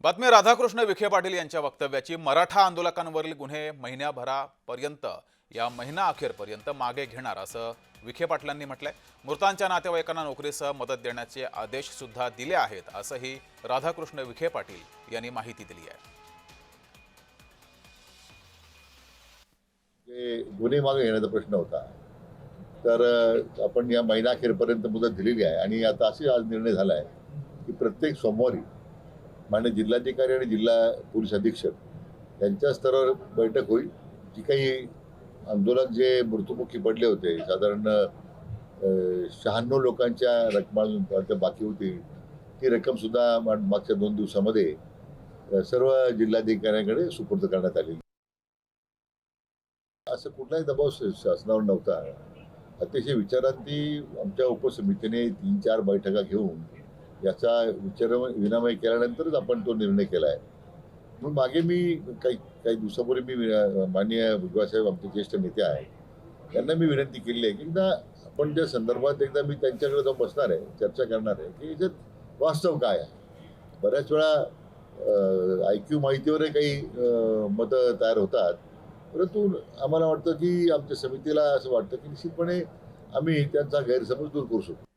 बातमी राधाकृष्ण विखे पाटील यांच्या वक्तव्याची मराठा आंदोलकांवरील गुन्हे महिन्याभरापर्यंत या महिना अखेरपर्यंत मागे घेणार असं विखे पाटलांनी म्हटलंय। मृतांच्या नातेवाईकांना नोकरीसह मदत देण्याचे आदेश सुद्धा दिले आहेत असंही राधाकृष्ण विखे पाटील यांनी माहिती दिली आहे। गुन्हे मागे घेण्याचा प्रश्न होता, तर आपण या महिना अखेरपर्यंत मुदत दिलेली आहे आणि आता असे आज निर्णय झाला आहे की प्रत्येक सोमवारी माननीय जिल्हाधिकारी आणि जिल्हा पोलीस अधीक्षक यांच्या स्तरावर बैठक होईल। जी काही आंदोलक जे मृत्युमुखी पडले होते, साधारण 96 लोकांच्या रकमा बाकी होती, ती रक्कम सुद्धा मागच्या 2 दिवसामध्ये सर्व जिल्हाधिकाऱ्यांकडे सुपूर्द करण्यात आली। असं कुठलाही दबाव शासनावर नव्हता। अतिशय विचारांती आमच्या उपसमितीने 3-4 बैठका घेऊन याचा विनिमय केल्यानंतरच आपण तो निर्णय केला आहे। मग मागे मी काही दिवसापूर्वी मी माननीय भुजबळसाहेब आमचे ज्येष्ठ नेते आहेत, त्यांना मी विनंती केली आहे की एकदा आपण त्या संदर्भात एकदा मी त्यांच्याकडे जाऊन बसणार आहे, चर्चा करणार आहे की याच्यात वास्तव काय आहे। बऱ्याच वेळा ऐक्यू माहितीवर काही मतं तयार होतात, परंतु आम्हाला वाटतं की आमच्या समितीला असं वाटतं की निश्चितपणे आम्ही त्यांचा गैरसमज दूर करू शकतो।